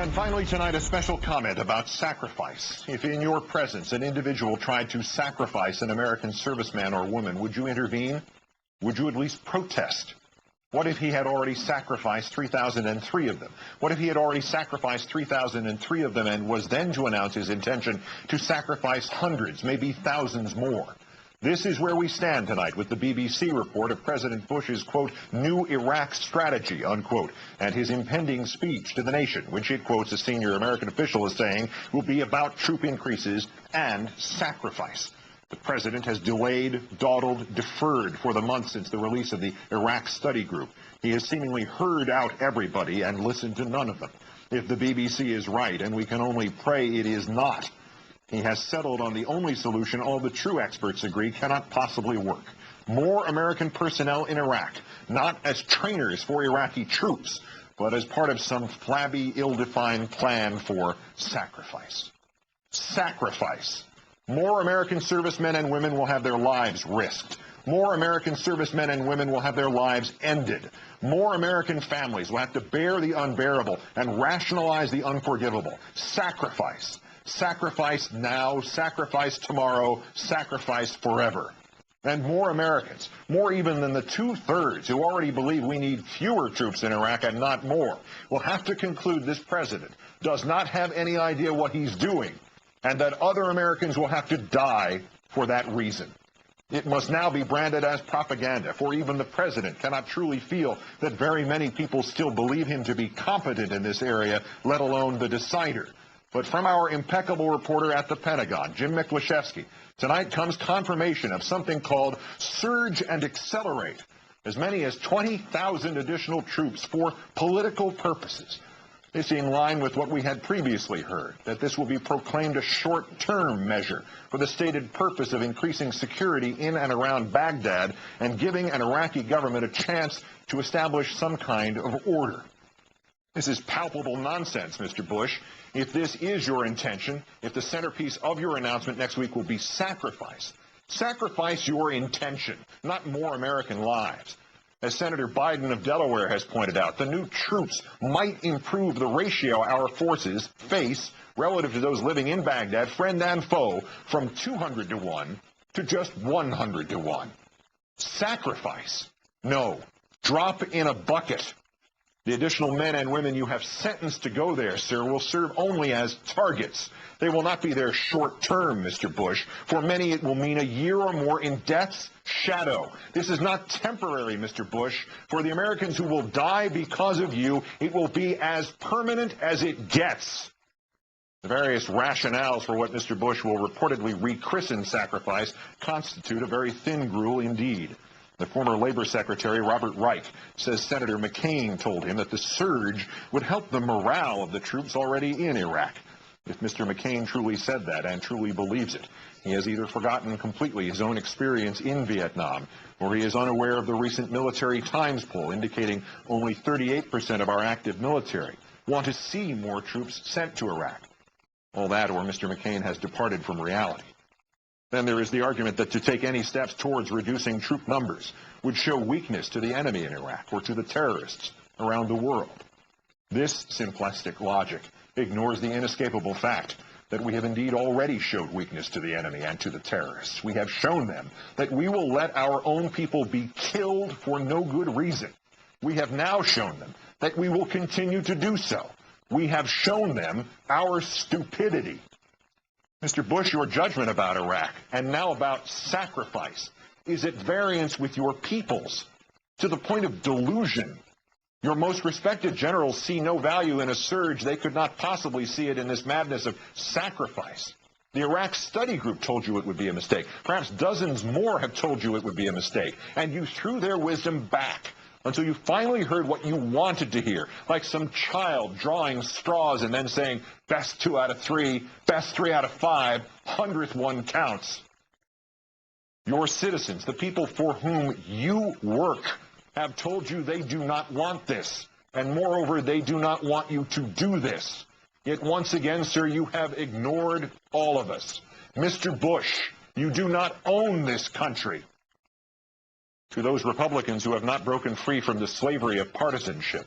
And finally tonight, a special comment about sacrifice. If in your presence an individual tried to sacrifice an American serviceman or woman, would you intervene? Would you at least protest? What if he had already sacrificed 3,003 of them? What if he had already sacrificed 3,003 of them and was then to announce his intention to sacrifice hundreds, maybe thousands more? This is where we stand tonight with the BBC report of President Bush's, quote, new Iraq strategy, unquote, and his impending speech to the nation, which it quotes a senior American official as saying will be about troop increases and sacrifice. The president has delayed, dawdled, deferred for the months since the release of the Iraq study group. He has seemingly heard out everybody and listened to none of them. If the BBC is right, and we can only pray it is not, he has settled on the only solution all the true experts agree cannot possibly work. More American personnel in Iraq, not as trainers for Iraqi troops, but as part of some flabby, ill-defined plan for sacrifice. Sacrifice. More American servicemen and women will have their lives risked. More American servicemen and women will have their lives ended. More American families will have to bear the unbearable and rationalize the unforgivable. Sacrifice. Sacrifice now, sacrifice tomorrow, sacrifice forever. And more Americans, more even than the two-thirds who already believe we need fewer troops in Iraq and not more, will have to conclude this president does not have any idea what he's doing, and that other Americans will have to die for that reason. It must now be branded as propaganda, for even the president cannot truly feel that very many people still believe him to be competent in this area, let alone the decider. But from our impeccable reporter at the Pentagon, Jim Miklaszewski, tonight comes confirmation of something called Surge and Accelerate. As many as 20,000 additional troops for political purposes. This in line with what we had previously heard, that this will be proclaimed a short-term measure for the stated purpose of increasing security in and around Baghdad and giving an Iraqi government a chance to establish some kind of order. This is palpable nonsense, Mr. Bush. If this is your intention, if the centerpiece of your announcement next week will be sacrifice, sacrifice your intention, not more American lives. As Senator Biden of Delaware has pointed out, the new troops might improve the ratio our forces face relative to those living in Baghdad, friend and foe, from 200 to 1 to just 100 to 1. Sacrifice? No. Drop in a bucket. The additional men and women you have sentenced to go there, sir, will serve only as targets. They will not be there short-term, Mr. Bush. For many, it will mean a year or more in death's shadow. This is not temporary, Mr. Bush. For the Americans who will die because of you, it will be as permanent as it gets. The various rationales for what Mr. Bush will reportedly rechristen sacrifice constitute a very thin gruel indeed. The former Labor Secretary, Robert Reich, says Senator McCain told him that the surge would help the morale of the troops already in Iraq. If Mr. McCain truly said that and truly believes it, he has either forgotten completely his own experience in Vietnam, or he is unaware of the recent Military Times poll indicating only 38% of our active military want to see more troops sent to Iraq. All that, or Mr. McCain has departed from reality. Then there is the argument that to take any steps towards reducing troop numbers would show weakness to the enemy in Iraq or to the terrorists around the world. This simplistic logic ignores the inescapable fact that we have indeed already showed weakness to the enemy and to the terrorists. We have shown them that we will let our own people be killed for no good reason. We have now shown them that we will continue to do so. We have shown them our stupidity. Mr. Bush, your judgment about Iraq, and now about sacrifice, is at variance with your people's, to the point of delusion. Your most respected generals see no value in a surge. They could not possibly see it in this madness of sacrifice. The Iraq study group told you it would be a mistake. Perhaps dozens more have told you it would be a mistake. And you threw their wisdom back until you finally heard what you wanted to hear, like some child drawing straws and then saying, best 2 out of 3, best 3 out of 5, 100th one counts. Your citizens, the people for whom you work, have told you they do not want this, and moreover, they do not want you to do this. Yet once again, sir, you have ignored all of us. Mr. Bush, you do not own this country. To those Republicans who have not broken free from the slavery of partisanship,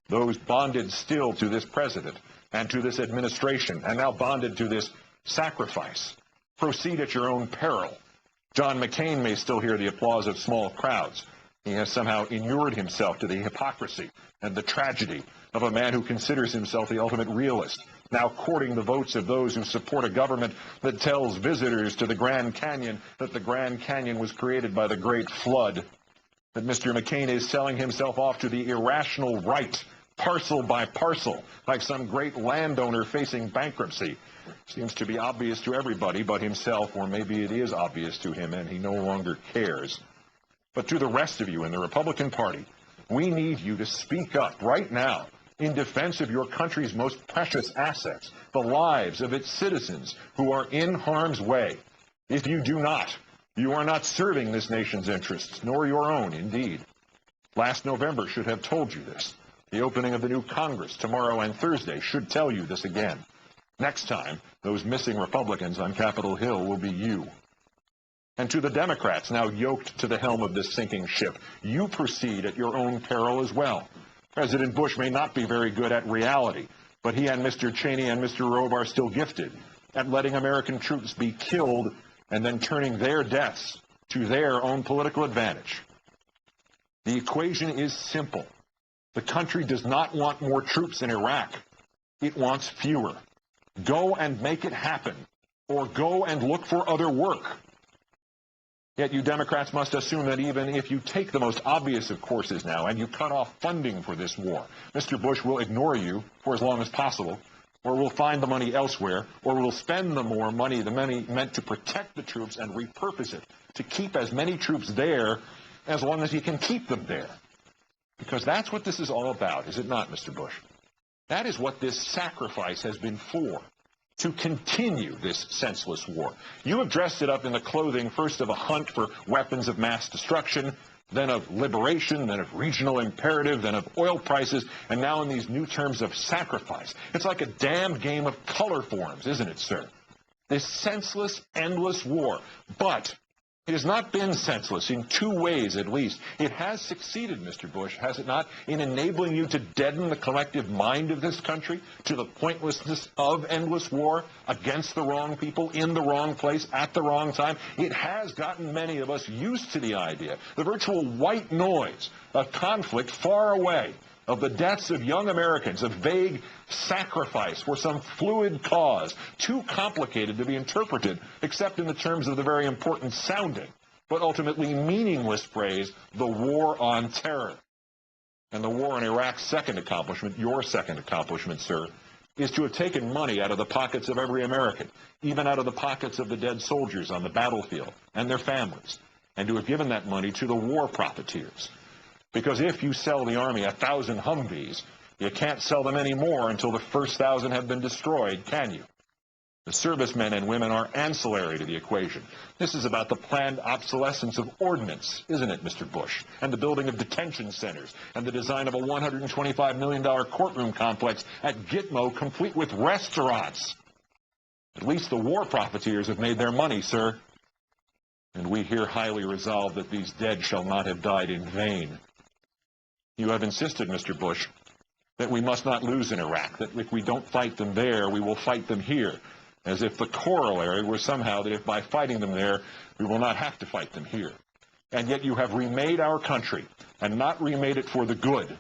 those bonded still to this president and to this administration, and now bonded to this sacrifice, proceed at your own peril. John McCain may still hear the applause of small crowds. He has somehow inured himself to the hypocrisy and the tragedy of a man who considers himself the ultimate realist, now courting the votes of those who support a government that tells visitors to the Grand Canyon that the Grand Canyon was created by the Great Flood, that Mr. McCain is selling himself off to the irrational right, parcel by parcel, like some great landowner facing bankruptcy. Seems to be obvious to everybody but himself, or maybe it is obvious to him and he no longer cares. But to the rest of you in the Republican Party, we need you to speak up right now in defense of your country's most precious assets, the lives of its citizens who are in harm's way. If you do not, you are not serving this nation's interests, nor your own, indeed. Last November should have told you this. The opening of the new Congress tomorrow and Thursday should tell you this again. Next time, those missing Republicans on Capitol Hill will be you. And to the Democrats now yoked to the helm of this sinking ship, you proceed at your own peril as well. President Bush may not be very good at reality, but he and Mr. Cheney and Mr. Rove are still gifted at letting American troops be killed and then turning their deaths to their own political advantage. The equation is simple. The country does not want more troops in Iraq. It wants fewer. Go and make it happen, or go and look for other work. Yet you Democrats must assume that even if you take the most obvious of courses now and you cut off funding for this war, Mr. Bush will ignore you for as long as possible, or will find the money elsewhere, or will spend the money meant to protect the troops and repurpose it to keep as many troops there as long as he can keep them there. Because that's what this is all about, is it not, Mr. Bush? That is what this sacrifice has been for, to continue this senseless war. You have dressed it up in the clothing first of a hunt for weapons of mass destruction, then of liberation, then of regional imperative, then of oil prices, and now in these new terms of sacrifice. It's like a damned game of color forms, isn't it, sir? This senseless, endless war. But it has not been senseless in two ways, at least. It has succeeded, Mr. Bush, has it not, in enabling you to deaden the collective mind of this country to the pointlessness of endless war against the wrong people, in the wrong place, at the wrong time. It has gotten many of us used to the idea, the virtual white noise of conflict far away, of the deaths of young Americans, of vague sacrifice for some fluid cause, too complicated to be interpreted except in the terms of the very important sounding, but ultimately meaningless phrase, the war on terror. And the war in Iraq's second accomplishment, your second accomplishment, sir, is to have taken money out of the pockets of every American, even out of the pockets of the dead soldiers on the battlefield and their families, and to have given that money to the war profiteers. Because if you sell the Army 1,000 Humvees, you can't sell them anymore until the first 1,000 have been destroyed, can you? The servicemen and women are ancillary to the equation. This is about the planned obsolescence of ordnance, isn't it, Mr. Bush? And the building of detention centers, and the design of a $125 million courtroom complex at Gitmo, complete with restaurants. At least the war profiteers have made their money, sir. And we here highly resolve that these dead shall not have died in vain. You have insisted, Mr. Bush, that we must not lose in Iraq, that if we don't fight them there, we will fight them here, as if the corollary were somehow that if by fighting them there, we will not have to fight them here. And yet you have remade our country, and not remade it for the good,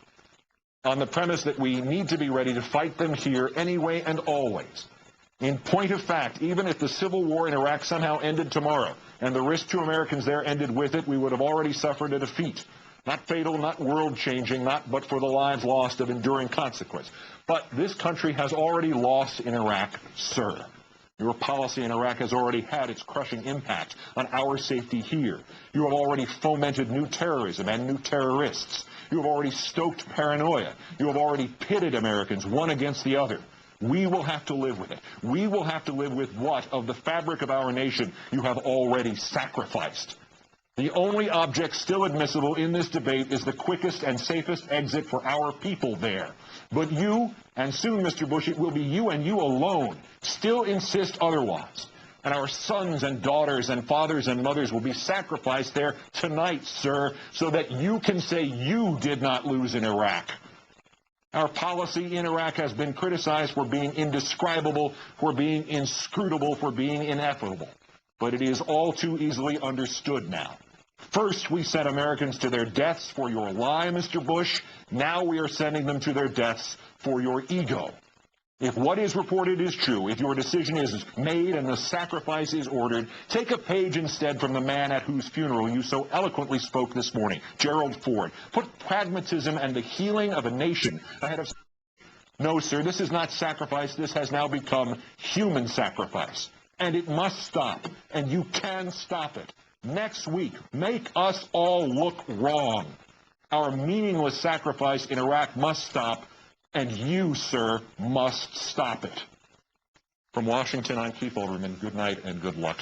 on the premise that we need to be ready to fight them here anyway and always. In point of fact, even if the civil war in Iraq somehow ended tomorrow, and the risk to Americans there ended with it, we would have already suffered a defeat. Not fatal, not world-changing, but for the lives lost of enduring consequence. But this country has already lost in Iraq, sir. Your policy in Iraq has already had its crushing impact on our safety here. You have already fomented new terrorism and new terrorists. You have already stoked paranoia. You have already pitted Americans one against the other. We will have to live with it. We will have to live with what of the fabric of our nation you have already sacrificed. The only object still admissible in this debate is the quickest and safest exit for our people there. But you, and soon, Mr. Bush, it will be you and you alone, still insist otherwise. And our sons and daughters and fathers and mothers will be sacrificed there tonight, sir, so that you can say you did not lose in Iraq. Our policy in Iraq has been criticized for being indescribable, for being inscrutable, for being ineffable. But it is all too easily understood now. First, we sent Americans to their deaths for your lie, Mr. Bush. Now we are sending them to their deaths for your ego. If what is reported is true, if your decision is made and the sacrifice is ordered, take a page instead from the man at whose funeral you so eloquently spoke this morning, Gerald Ford. Put pragmatism and the healing of a nation ahead of... No, sir, this is not sacrifice. This has now become human sacrifice. And it must stop, and you can stop it. Next week, make us all look wrong. Our meaningless sacrifice in Iraq must stop, and you, sir, must stop it. From Washington, I'm Keith Olberman. Good night and good luck.